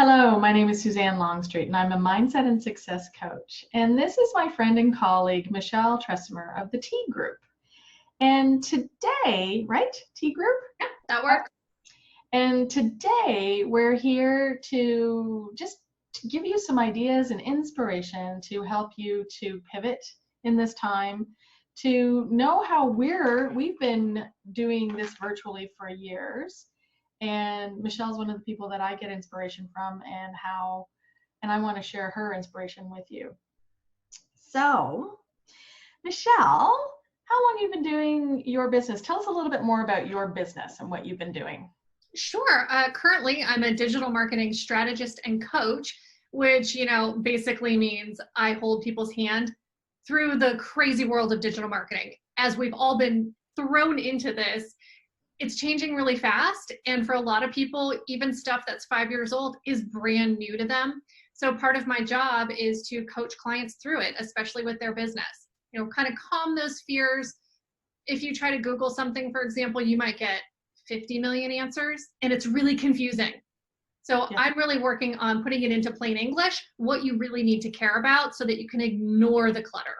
Hello, my name is Suzanne Longstreet, and I'm a mindset and success coach. And this is my friend and colleague, Michelle Tresemer of the TGroup. And today, right? TGroup? Yeah, that works. And today we're here to just to give you some ideas and inspiration to help you to pivot in this time, to know how we've been doing this virtually for years. And Michelle's one of the people that I get inspiration from, and I want to share her inspiration with you. So, Michelle, how long have you been doing your business? Tell us a little bit more about your business and what you've been doing. Sure. Currently, I'm a digital marketing strategist and coach, which, basically means I hold people's hand through the crazy world of digital marketing. As we've all been thrown into this, it's changing really fast. And for a lot of people, even stuff that's 5 years old is brand new to them. So part of my job is to coach clients through it, especially with their business. Kind of calm those fears. If you try to Google something, for example, you might get 50 million answers, and it's really confusing. So Yeah. I'm really working on putting it into plain English, what you really need to care about so that you can ignore the clutter.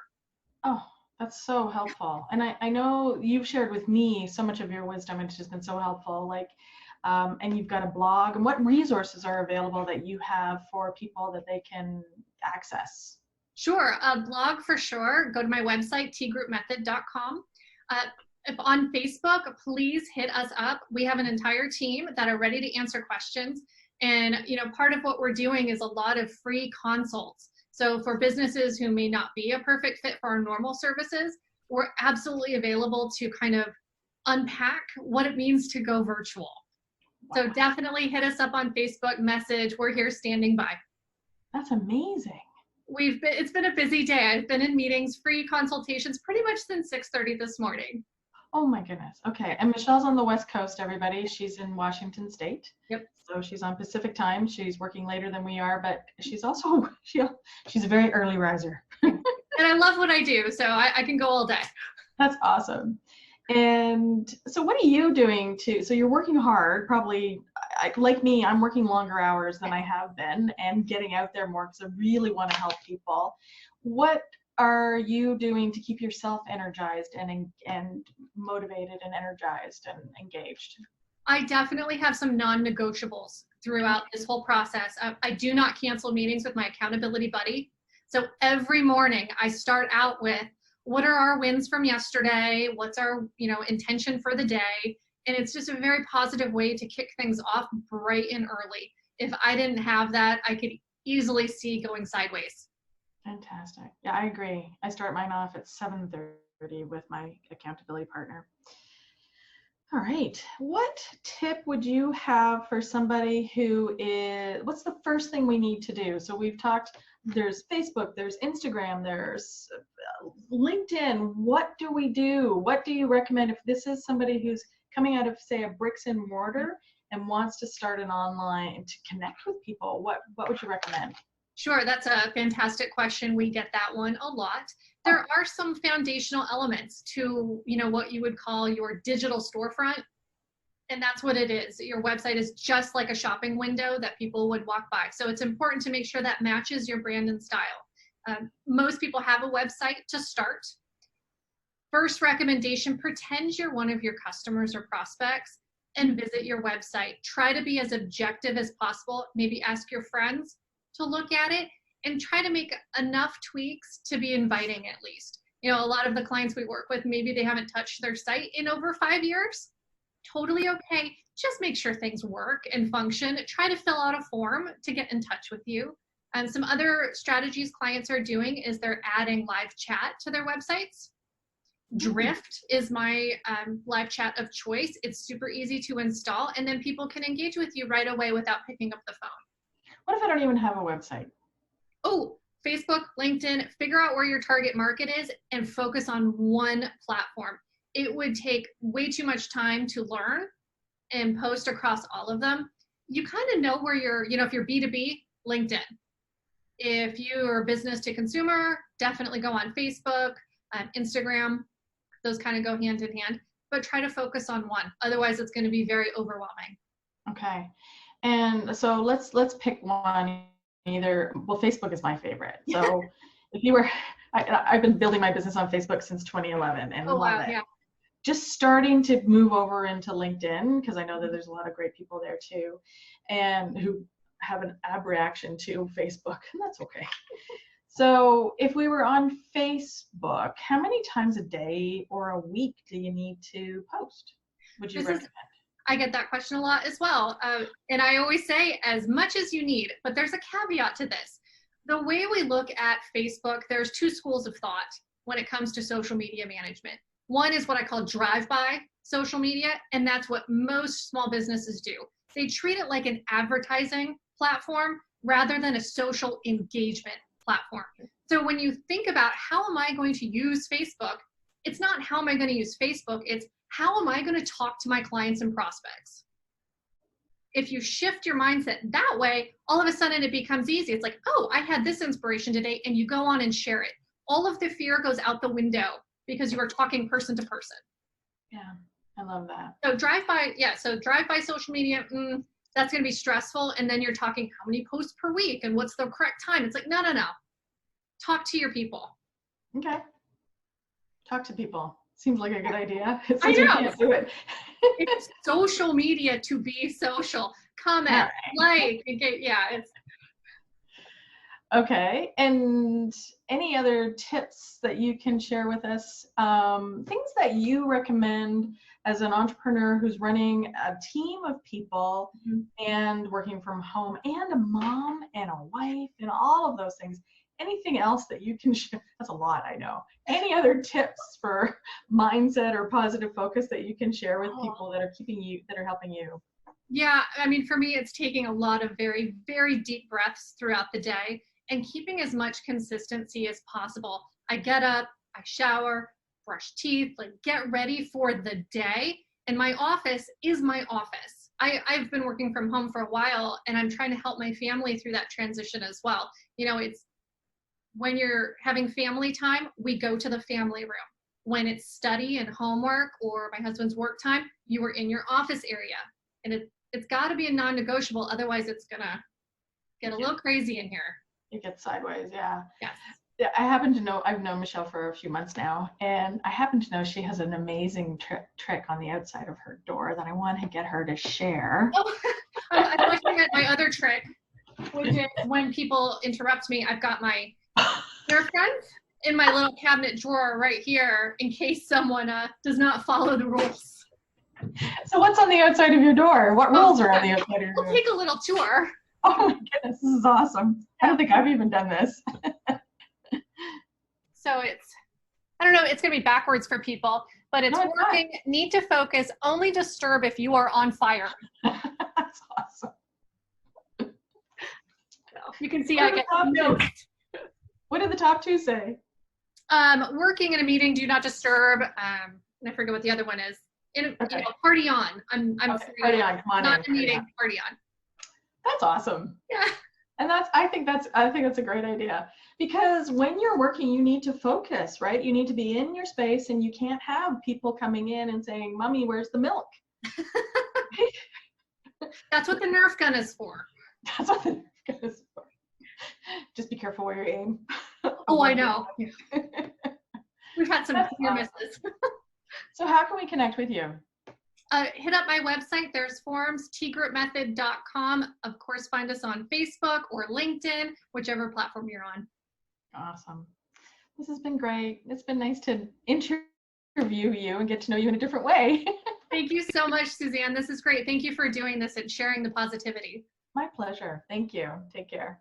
Oh, that's so helpful. And I know you've shared with me so much of your wisdom, and it's just been so helpful. And you've got a blog, and what resources are available that you have for people that they can access? Sure, a blog for sure. Go to my website, tgroupmethod.com. If on Facebook, please hit us up. We have an entire team that are ready to answer questions. And part of what we're doing is a lot of free consults. So for businesses who may not be a perfect fit for our normal services, we're absolutely available to kind of unpack what it means to go virtual. Wow. So definitely hit us up on Facebook, message. We're here standing by. That's amazing. It's been a busy day. I've been in meetings, free consultations pretty much since 6:30 this morning. Oh my goodness. Okay. And Michelle's on the West Coast, everybody. She's in Washington State. Yep. So she's on Pacific time. She's working later than we are, but she's also, she's a very early riser. And I love what I do, so I can go all day. That's awesome. And so what are you doing so you're working hard, probably like me, I'm working longer hours than I have been and getting out there more because I really want to help people. What are you doing to keep yourself energized and motivated and energized and engaged? I definitely have some non-negotiables throughout this whole process. I do not cancel meetings with my accountability buddy. So every morning I start out with, what are our wins from yesterday? What's our, intention for the day? And it's just a very positive way to kick things off bright and early. If I didn't have that, I could easily see going sideways. Fantastic. Yeah, I agree. I start mine off at 7:30 with my accountability partner. All right. What tip would you have for somebody what's the first thing we need to do? So we've talked, there's Facebook, there's Instagram, there's LinkedIn. What do we do? What do you recommend if this is somebody who's coming out of, say, a bricks and mortar and wants to start an online to connect with people? What would you recommend? Sure, that's a fantastic question. We get that one a lot. There are some foundational elements to, what you would call your digital storefront. And that's what it is. Your website is just like a shopping window that people would walk by. So it's important to make sure that matches your brand and style. Most people have a website to start. First recommendation, pretend you're one of your customers or prospects and visit your website. Try to be as objective as possible. Maybe ask your friends to look at it and try to make enough tweaks to be inviting at least. A lot of the clients we work with, maybe they haven't touched their site in over 5 years. Totally okay. Just make sure things work and function. Try to fill out a form to get in touch with you. And some other strategies clients are doing is they're adding live chat to their websites. Drift is my live chat of choice. It's super easy to install, and then people can engage with you right away without picking up the phone. What if I don't even have a website? Oh, Facebook, LinkedIn, figure out where your target market is and focus on one platform. It would take way too much time to learn and post across all of them. You kind of know where you're, if you're B2B, LinkedIn. If you're business to consumer, definitely go on Facebook, Instagram. Those kind of go hand in hand, but try to focus on one. Otherwise, it's going to be very overwhelming. Okay. And so let's pick one. Either, well, Facebook is my favorite. So if you were, I've been building my business on Facebook since 2011 and Oh, love wow. it. Yeah. Just starting to move over into LinkedIn because I know that there's a lot of great people there too, and who have an ab reaction to Facebook, and that's okay. So if we were on Facebook, how many times a day or a week do you need to post? Would you recommend? I get that question a lot as well. And I always say as much as you need, but there's a caveat to this. The way we look at Facebook, there's two schools of thought when it comes to social media management. One is what I call drive-by social media, and that's what most small businesses do. They treat it like an advertising platform rather than a social engagement platform. So when you think about how am I going to use Facebook, it's not how am I going to use Facebook, it's how am I going to talk to my clients and prospects? If you shift your mindset that way, all of a sudden it becomes easy. It's like, oh, I had this inspiration today, and you go on and share it. All of the fear goes out the window because you are talking person to person. Yeah, I love that. So drive-by social media, that's going to be stressful. And then you're talking how many posts per week and what's the correct time. It's like, no. Talk to your people. Okay. Talk to people. Seems like a good idea. I know. We can't do it. It's social media to be social. Comment, like, it's. Okay. And any other tips that you can share with us? Things that you recommend as an entrepreneur who's running a team of people and working from home and a mom and a wife and all of those things. Anything else that you can share? That's a lot, I know. Any other tips for mindset or positive focus that you can share with people that are helping you? Yeah, I mean, for me, it's taking a lot of very, very deep breaths throughout the day and keeping as much consistency as possible. I get up, I shower, brush teeth, like get ready for the day. And my office is my office. I've been working from home for a while, and I'm trying to help my family through that transition as well. It's when you're having family time, we go to the family room. When it's study and homework or my husband's work time, you are in your office area. And it's got to be a non-negotiable. Otherwise, it's going to get a little crazy in here. It gets sideways, yeah. Yes. Yeah, I happen to know, I've known Michelle for a few months now, and I happen to know she has an amazing trick on the outside of her door that I want to get her to share. Oh, I'm looking at my other trick, which is when people interrupt me, I've got my Nerf guns in my little cabinet drawer right here in case someone does not follow the rules. So what's on the outside of your door? What rules are on the outside of your door? We'll take a little tour. Oh my goodness, this is awesome. I don't think I've even done this. So I don't know, it's going to be backwards for people, but it's working. Not. Need to focus, only disturb if you are on fire. That's awesome. So you can see I get notes. What did the top two say? Working in a meeting, do not disturb. And I forget what the other one is. Party on. I'm okay, party on. Come on not in, a meeting. Party on. That's awesome. Yeah. And I think that's a great idea, because when you're working, you need to focus, right? You need to be in your space, and you can't have people coming in and saying, "Mommy, where's the milk?" That's what the Nerf gun is for. That's what the Nerf gun is for. Just be careful where you aim. Oh, I know. We've had some near misses. So how can we connect with you? Hit up my website. There's forums, tgroupmethod.com. Of course, find us on Facebook or LinkedIn, whichever platform you're on. Awesome. This has been great. It's been nice to interview you and get to know you in a different way. Thank you so much, Suzanne. This is great. Thank you for doing this and sharing the positivity. My pleasure. Thank you. Take care.